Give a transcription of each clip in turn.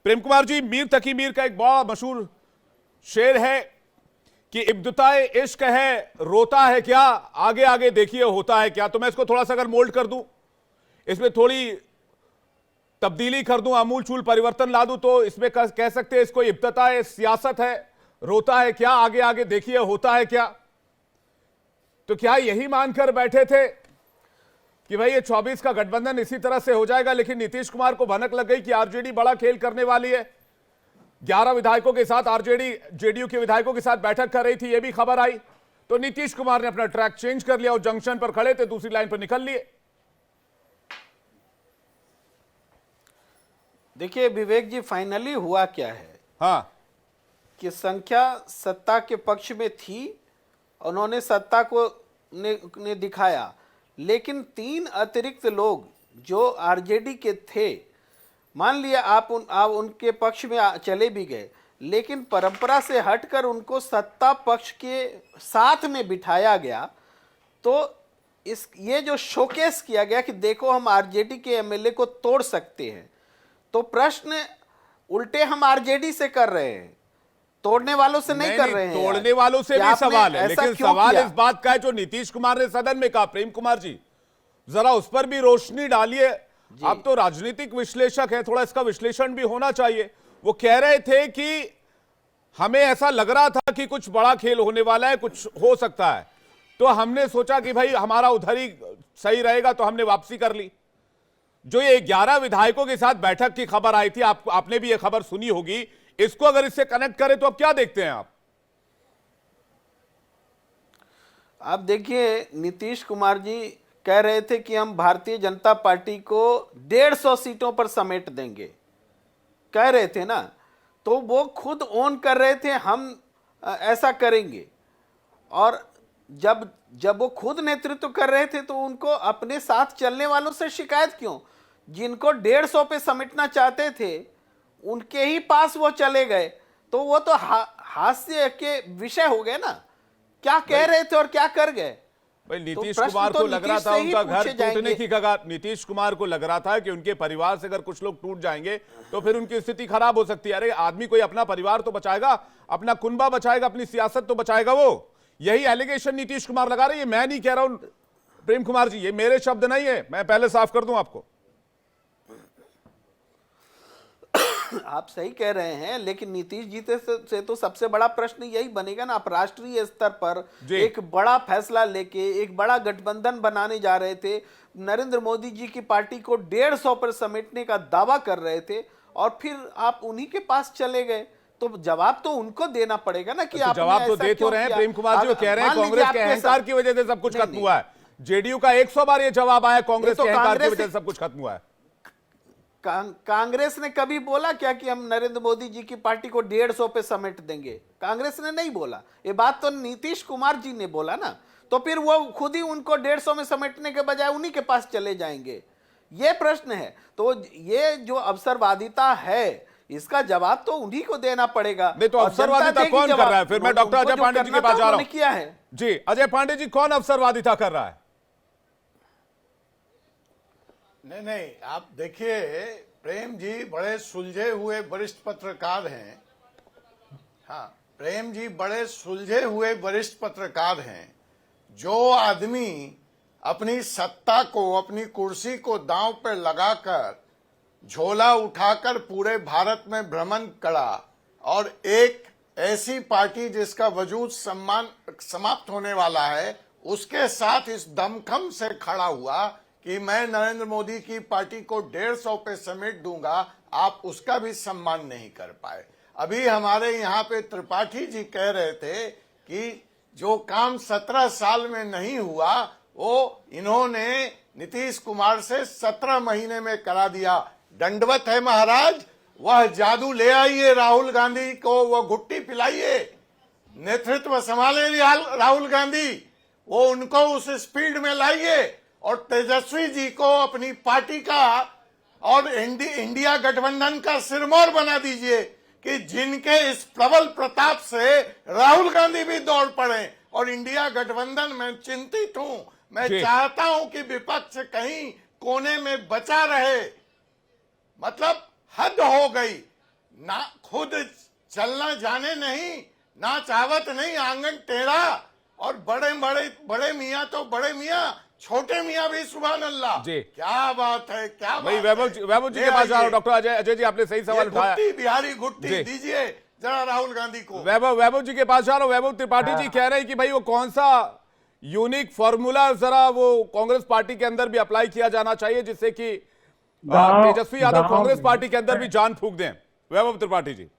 प्रेम कुमार जी, मीर तकी मीर का एक बड़ा मशहूर शेर है कि इब्तिदाए इश्क है रोता है क्या, आगे आगे देखिए होता है क्या। तो मैं इसको थोड़ा सा अगर मोल्ड कर दूं, इसमें थोड़ी तब्दीली कर दूं, आमूल चूल परिवर्तन ला दूं, तो इसमें कह सकते हैं इसको इब्तिदाए सियासत है, रोता है क्या, आगे आगे देखिए होता है क्या। तो क्या यही मानकर बैठे थे कि भाई ये 24 का गठबंधन इसी तरह से हो जाएगा, लेकिन नीतीश कुमार को भनक लग गई कि आरजेडी बड़ा खेल करने वाली है, 11 विधायकों के साथ आरजेडी जेडीयू के विधायकों के साथ बैठक कर रही थी, ये भी खबर आई। तो नीतीश कुमार ने अपना ट्रैक चेंज कर लिया और जंक्शन पर खड़े थे, दूसरी लाइन पर निकल लिए। देखिए विवेक जी, फाइनली हुआ क्या है हाँ, कि संख्या सत्ता के पक्ष में थी, उन्होंने सत्ता को ने दिखाया, लेकिन 3 अतिरिक्त लोग जो आरजेडी के थे, मान लिया आप उनके पक्ष में चले भी गए, लेकिन परंपरा से हटकर उनको सत्ता पक्ष के साथ में बिठाया गया। तो ये जो शोकेस किया गया कि देखो हम आरजेडी के एमएलए को तोड़ सकते हैं, तो प्रश्न उल्टे हम आरजेडी से कर रहे हैं, तोड़ने वालों से नहीं कर रहे हैं। तोड़ने वालों से भी सवाल है, लेकिन सवाल इस बात का है जो नीतीश कुमार ने सदन में कहा। प्रेम कुमार जी, जरा उस पर भी रोशनी डालिए, आप तो राजनीतिक विश्लेषक हैं, थोड़ा इसका विश्लेषण भी होना चाहिए। वो कह रहे थे कि हमें ऐसा लग रहा था कि कुछ बड़ा खेल होने वाला है, कुछ हो सकता है, तो हमने सोचा कि भाई हमारा उधर ही सही रहेगा, तो हमने वापसी कर ली। जो ये 11 विधायकों के साथ बैठक की खबर आई थी, आपने भी ये खबर सुनी होगी, इसको अगर इससे कनेक्ट करें तो अब क्या देखते हैं आप देखिए, नीतीश कुमार जी कह रहे थे कि हम भारतीय जनता पार्टी को 150 सीटों पर समेट देंगे, कह रहे थे ना। तो वो खुद ओन कर रहे थे हम ऐसा करेंगे, और जब वो खुद नेतृत्व कर रहे थे तो उनको अपने साथ चलने वालों से शिकायत क्यों? जिनको 150 पे समेटना चाहते थे उनके ही पास वो चले गए, तो वो तो हास्य के विषय हो गए ना, क्या कह रहे थे और क्या कर गए। भाई नीतीश कुमार को लग रहा था उनका घर टूटने की कगार, नीतीश कुमार को लग रहा था कि उनके परिवार से अगर कुछ लोग टूट जाएंगे तो फिर उनकी स्थिति खराब हो सकती है। अरे आदमी कोई अपना परिवार तो बचाएगा, अपना कुनबा बचाएगा, अपनी सियासत तो बचाएगा। वो यही एलिगेशन नीतीश कुमार लगा रहे हैं, मैं नहीं कह रहा हूं प्रेम कुमार जी, ये मेरे शब्द नहीं है, मैं पहले साफ कर दूं आपको। आप सही कह रहे हैं, लेकिन नीतीश जी से तो सबसे बड़ा प्रश्न यही बनेगा ना। आप राष्ट्रीय स्तर पर एक बड़ा फैसला लेके एक बड़ा गठबंधन बनाने जा रहे थे, नरेंद्र मोदी जी की पार्टी को 150 पर समेटने का दावा कर रहे थे, और फिर आप उन्हीं के पास चले गए। तो जवाब तो उनको देना पड़ेगा ना कि आप जवाब तो दे तो रहे हैं प्रेम कुमार जी, कह रहे हैं कांग्रेस के अहंकार की वजह से सब कुछ खत्म हुआ है। जेडीयू का 100 बार ये जवाब आया, कांग्रेस के अहंकार की वजह से सब कुछ खत्म हुआ है। कांग्रेस ने कभी बोला क्या कि हम नरेंद्र मोदी जी की पार्टी को 150 पे समेट देंगे? कांग्रेस ने नहीं बोला, ये बात तो नीतीश कुमार जी ने बोला ना। तो फिर वो खुद ही उनको 150 में समेटने के बजाय उन्हीं के पास चले जाएंगे, ये प्रश्न है। तो ये जो अवसरवादिता है, इसका जवाब तो उन्हीं को देना पड़ेगा। नहीं तो अवसरवादिता कौन कर रहा है? फिर मैं डॉक्टर अजय पांडे जी के पास जा रहा हूं। किया है जी अजय पांडे जी, कौन अवसरवादिता कर रहा है? नहीं, आप देखिए, प्रेम जी बड़े सुलझे हुए वरिष्ठ पत्रकार हैं। हाँ, प्रेम जी बड़े सुलझे हुए वरिष्ठ पत्रकार हैं। जो आदमी अपनी सत्ता को, अपनी कुर्सी को दांव पर लगाकर झोला उठाकर पूरे भारत में भ्रमण करा, और एक ऐसी पार्टी जिसका वजूद समाप्त होने वाला है, उसके साथ इस दमखम से खड़ा हुआ कि मैं नरेंद्र मोदी की पार्टी को 150 पे समेट दूंगा, आप उसका भी सम्मान नहीं कर पाए। अभी हमारे यहाँ पे त्रिपाठी जी कह रहे थे कि जो काम 17 साल में नहीं हुआ वो इन्होंने नीतीश कुमार से 17 महीने में करा दिया। दंडवत है महाराज, वह जादू ले आइए, राहुल गांधी को वो घुट्टी पिलाइए, नेतृत्व संभाले राहुल गांधी, वो उनको उस स्पीड में लाइए, और तेजस्वी जी को अपनी पार्टी का और इंडिया गठबंधन का सिरमौर बना दीजिए कि जिनके इस प्रबल प्रताप से राहुल गांधी भी दौड़ पड़े। और इंडिया गठबंधन में चिंतित हूं, मैं चाहता हूं कि विपक्ष कहीं कोने में बचा रहे। मतलब हद हो गई। ना खुद चलना जाने नहीं, ना चाहवत नहीं, आंगन टेढ़ा, और बड़े मियाँ तो बड़े मियाँ, छोटे मियाँ भी सुभान अल्लाह। जी। क्या बात है, क्या भाई बात वैभव जी के पास जा रहा हूं। डॉक्टर अजय जी, आपने सही सवाल उठाया। बिहारी गुट्टी जी। दीजिए जरा राहुल गांधी को। वैभव जी के पास जा रहा हूं। वैभव त्रिपाठी जी कह रहे हैं कि भाई वो कौन सा यूनिक फॉर्मूला जरा वो कांग्रेस पार्टी के अंदर भी अप्लाई किया जाना चाहिए, जिससे कि तेजस्वी यादव कांग्रेस पार्टी के अंदर भी जान फूंक दें। वैभव त्रिपाठी जी,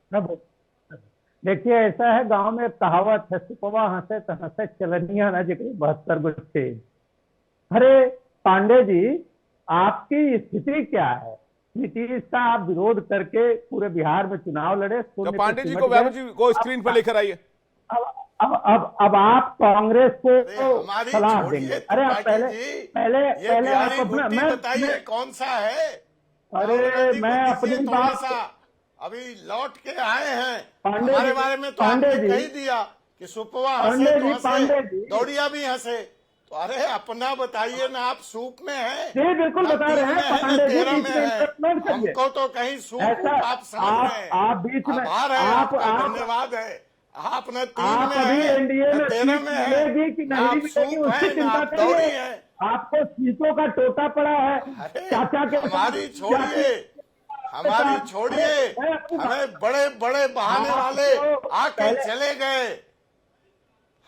देखिए, ऐसा है, गांव में एक कहावत है, सुपवा हंसे तो हंसे चलनिया ना जिक्र 72 गुच्छे। अरे पांडे जी, आपकी स्थिति क्या है? नीतीश का आप विरोध करके पूरे बिहार में चुनाव लड़े, तो पांडे जी को, वैभव जी को स्क्रीन पर लेकर आइए। अब आप कांग्रेस को हमारी सलाह छोड़िए देंगे। अरे आप त्रिपाठी पहले जी, पहले ये पहले आप बिहारी अपना गुट्टी बताइए कौन सा है। अरे राहुल गांधी मैं को अपनी दीजिए थोड़ा बात, सा, अभी लौट के आए हैं। पांडे हमारे जी, बारे में तो पांडे आपने जी, कह ही दिया कि सुपवा पांडे हंसे तो जी, पांडे हंसे, जी। दौड़िया भी हंसे। तो अरे अपना बताइए ना, आप सूप में हैं। जी बिल्कुल ना बता तीन रहे में हैं है, ना पांडे जी, 13 बीच में में है। इंटरप्रेट करिए। हमको तो कहीं सूप ऐसा आप समझ रहे हैं। आप बीच में आभार है आप आपका, धन्यवाद है। आप न 3 आप में अभी है, एनडीए न में 13 सीट में है, मिलेगी कि ना नहीं आप मिलेगी सूप उसकी है, ना चिंता आप दौड़ी करिए। है। आपको सीटों का टोटा पड़ा है अरे चाचा के हमारी साथ, छोड़िए, हमारी छोड़िए, हमें बड़े बड़े बहाने वाले आके चले गए।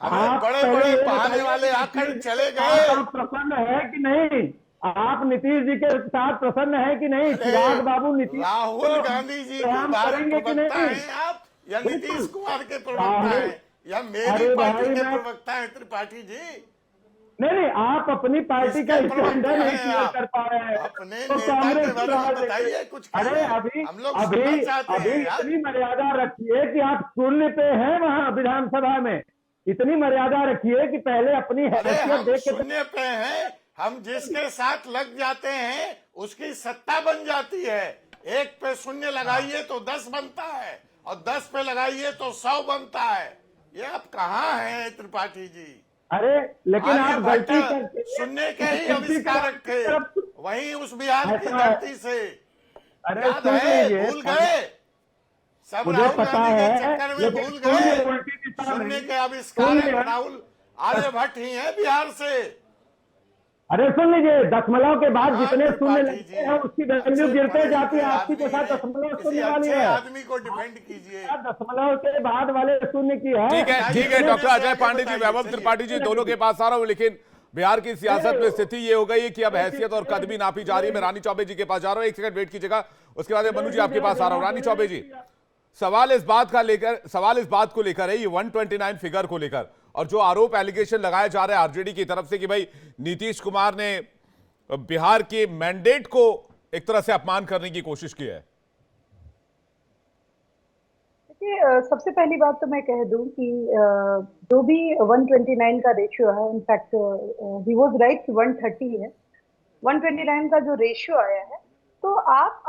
हमें बड़े बड़े बहाने वाले आकर चले गए। आप प्रसन्न है कि नहीं? आप नीतीश जी के साथ प्रसन्न है कि नहीं? चिराग बाबू नीतीश राहुल गांधी जी के काम बारे करेंगे कि प्रवक्ता नहीं? हैं आप, या बिल्कुल। नीतीश कुमार के प्रवक्ता हैं, या मेरी अरे पार्टी भाई, के मैं- प्रवक्ता हैं त्रिपाठी जी? नहीं, आप अपनी पार्टी का किसके प्रवक्ता स्टैंड नहीं हैं क्लियर आप? कर पा रहे हैं अपने तो नेता कांग्रेस के बारे की में राह बताइए, देखिए। कुछ अरे कहिए, अभी हम लोग अभी सुनना चाहते अभी हैं यार। इतनी मर्यादा रखिए कि आप शून्य पे हैं वहां विधानसभा में। इतनी मर्यादा रखिए कि पहले अपनी अरे हैसियत हम देख के शून्य पे हैं, हम जिसके साथ लग जाते हैं उसकी सत्ता बन जाती है। 1 पे शून्य लगाइए तो 10 बनता है, और 10 पे लगाइए तो 100 बनता है। ये आप कहाँ हैं त्रिपाठी जी? अरे लेकिन आप आर्यभट्ट गलती करते शून्य के ही आविष्कारक थे, वहीं उस बिहार की ऐसा है। धरती से। अरे याद सुन है, लीजिए, भूल गए सब, मुझे राहुल पता गांधी के है, चक्कर में लेकिन भूल शून्य गए। उल्टी दिशा शून्य नहीं। के आविष्कारक शून्य। राहुल आर्यभट्ट ही हैं बिहार से। अरे सुन लीजिए, दशमलव के बाद हाँ, जितने शून्य त्रिपाठी लगते जी, हैं उसकी वैल्यू अच्छे गिरते पढ़े जाती है। लिखे आपकी के आदमी साथ हैं, दशमलव किसी शून्य वाली अच्छे है। आदमी को डिफेंड कीजिए। दशमलव के बाद वाले शून्य की है। ठीक है बताइए, डॉक्टर अजय आगे पांडे जी, बताइए, वैभव चलिए। त्रिपाठी जी, दोनों के पास आ रहा हूं। लेकिन बिहार की सियासत में स्थिति ये हो गई है कि अब हैसियत और कदमी नापी जा रही है। मैं रानी चौबे जी के पास जा रहा हूं, 1 सेकंड वेट कीजिएगा। उसके बाद मनु जी आपके पास आ रहा हूं। रानी चौबे जी, सवाल इस बात को लेकर है, ये 129 फिगर को लेकर, और जो आरोप एलिगेशन लगाए जा रहे हैं आरजेडी की तरफ से कि भाई नीतीश कुमार ने बिहार के मैंडेट को एक तरह से अपमान करने की कोशिश की है। देखिए, सबसे पहली बात तो मैं कह दूं कि जो भी 129 का रेशियो है, इनफैक्ट ही वाज राइट कि 130 है। 129 का जो रेशियो आया है, तो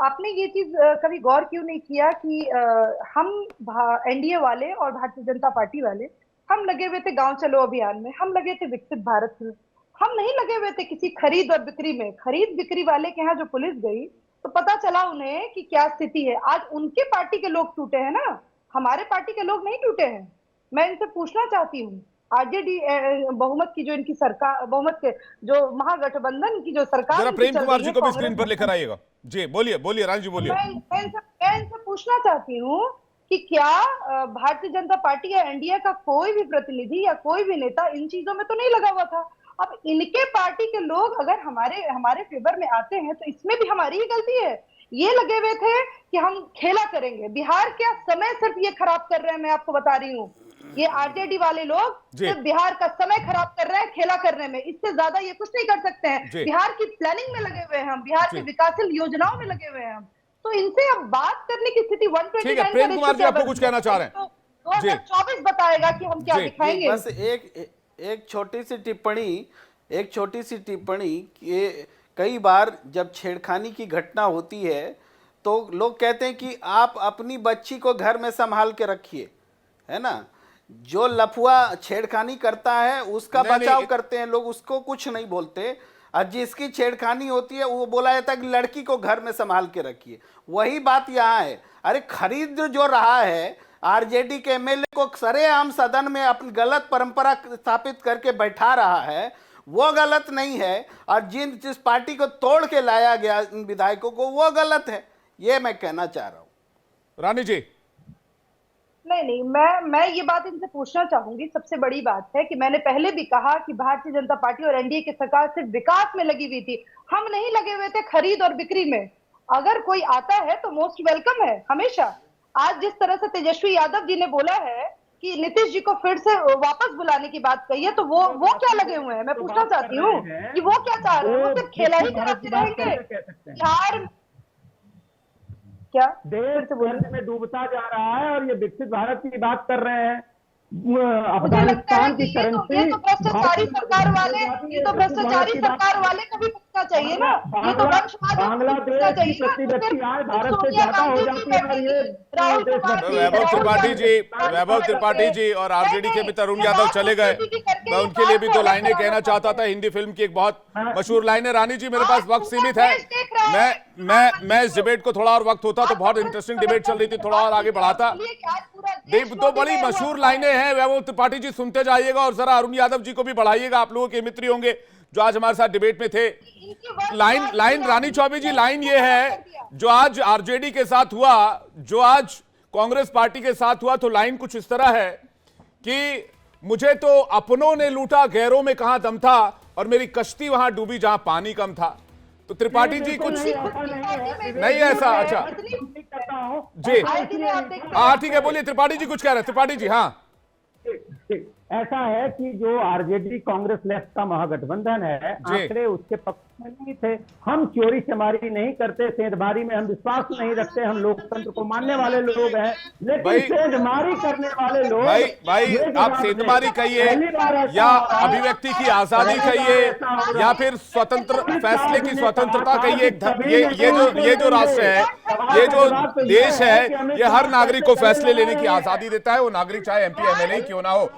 आपने ये चीज कभी गौर क्यों नहीं किया कि हम एनडीए वाले और भारतीय जनता पार्टी वाले, हम लगे हुए थे गांव चलो अभियान में, हम लगे थे विकसित भारत में, हम नहीं लगे हुए थे किसी खरीद और बिक्री में। खरीद बिक्री वाले के यहाँ जो पुलिस गई तो पता चला उन्हें कि क्या स्थिति है। आज उनके पार्टी के लोग टूटे हैं ना, हमारे पार्टी के लोग नहीं टूटे हैं। मैं इनसे पूछना चाहती हूँ, आरजेडी बहुमत की जो इनकी सरकार, बहुमत के जो महागठबंधन की जो सरकार, जरा प्रेम कुमार जी को भी कांग्रेस स्क्रीन पर लेकर आइएगा। जी बोलिए रानी जी, बोलिए। मैं इनसे पूछना चाहती हूँ कि क्या भारतीय जनता पार्टी या एनडीए का कोई भी प्रतिनिधि या कोई भी नेता इन चीजों में तो नहीं लगा हुआ था। अब इनके पार्टी के लोग अगर हमारे फेवर में आते हैं तो इसमें भी हमारी ही गलती है। ये लगे हुए थे कि हम खेला करेंगे, बिहार क्या समय सिर्फ ये खराब कर रहे हैं। मैं आपको बता रही हूँ, ये आरजेडी वाले लोग सिर्फ बिहार का समय खराब कर रहे हैं खेला करने में, इससे ज्यादा ये कुछ नहीं कर सकते हैं। बिहार की प्लानिंग में लगे हुए हैं हम, बिहार की विकासशील योजनाओं में लगे हुए हैं हम। तो इनसे अब बात करने की स्थिति 129 प्रेम कुमार जी आपको कुछ कहना चाह रहे हैं? तो 2024 बताएगा कि हम क्या दिखाएंगे। बस एक छोटी सी टिप्पणी कि कई बार जब छेड़खानी की घटना होती है तो लोग कहते हैं कि आप अपनी बच्ची को घर में संभाल के रखिए, है ना। जो लफुआ छेड़खानी करता है उसका बचाव करते हैं लोग, उसको कुछ नहीं बोलते। और जिसकी छेड़खानी होती है वो बोला जाता है कि लड़की को घर में संभाल के रखिए। वही बात यहाँ है। अरे खरीद जो रहा है, आरजेडी के एमएलए को सरेआम सदन में अपनी गलत परंपरा स्थापित करके बैठा रहा है, वो गलत नहीं है। और जिस पार्टी को तोड़ के लाया गया इन विधायकों को, वो गलत है। ये मैं कहना चाह रहा हूँ। रानी जी, नहीं, मैं ये बात इनसे पूछना चाहूंगी। सबसे बड़ी बात है कि मैंने पहले भी कहा कि भारतीय जनता पार्टी और एनडीए की सरकार सिर्फ विकास में लगी हुई थी, हम नहीं लगे हुए थे खरीद और बिक्री में। अगर कोई आता है तो मोस्ट वेलकम है हमेशा। आज जिस तरह से तेजस्वी यादव जी ने बोला है कि नीतीश जी को फिर से वापस बुलाने की बात कही है, तो वो क्या लगे हुए हैं? मैं पूछना चाहती हूँ कि वो क्या चाह रहे हैं? वो सिर्फ खेला ही कराते रहेंगे बिहार? क्या देश कर्ज में डूबता जा रहा है और ये विकसित भारत की बात कर रहे हैं। मुझे लगता है अफगानिस्तान कि की करेंसी, ये तो भ्रष्टाचारी सरकार वाले, ये तो भ्रष्टाचारी सरकार वाले को भी पूछना चाहिए ना। ये तो वंशवाद बांग्लादेश की प्रति व्यक्ति आय भारत से ज्यादा हो जाती है। और ये वैभव त्रिपाठी जी और आरजेडी के मित्र अरुण यादव चले गए। मैं उनके लिए भी दो लाइनें कहना चाहता था। हिंदी फिल्म की एक बहुत मशहूर लाइन है। रानी जी, मेरे पास वक्त सीमित है। मैं इस डिबेट को, थोड़ा और वक्त होता तो बहुत इंटरेस्टिंग डिबेट चल रही थी, थोड़ा और आगे बढ़ाता। दो बड़ी मशहूर लाइनें हैं। वैभव त्रिपाठी जी सुनते जाइएगा और जरा अरुण यादव जी को भी बढ़ाइएगा। आप लोगों के मित्र होंगे जो आज हमारे साथ डिबेट में थे। लाइन रानी चौबे जी, लाइन ये है, जो आज आरजेडी के साथ हुआ, जो आज कांग्रेस पार्टी के साथ हुआ, तो लाइन कुछ इस तरह है कि मुझे तो अपनों ने लूटा, गैरों में कहां दम था, और मेरी कश्ती वहां डूबी जहां पानी कम था। तो त्रिपाठी जी कुछ नहीं ऐसा? अच्छा जी, हाँ ठीक है, बोलिए त्रिपाठी जी कुछ कह रहे हैं। त्रिपाठी जी, हाँ। ऐसा है कि जो आरजेडी कांग्रेस लेफ्ट का महागठबंधन है, आंकड़े उसके पक्ष में नहीं थे। हम चोरी चमारी नहीं करते, सेंधमारी में हम विश्वास नहीं रखते, हम लोकतंत्र को मानने वाले लोग हैं। लेकिन सेंधमारी करने वाले लोग, भाई आप सेंधमारी कहिए या अभिव्यक्ति की आजादी कहिए या फिर स्वतंत्र फैसले की स्वतंत्रता कहिए, ये जो राष्ट्र है, ये जो देश है, ये हर नागरिक को फैसले लेने की आजादी देता है, वो नागरिक चाहे एमपी एमएलए क्यों ना हो।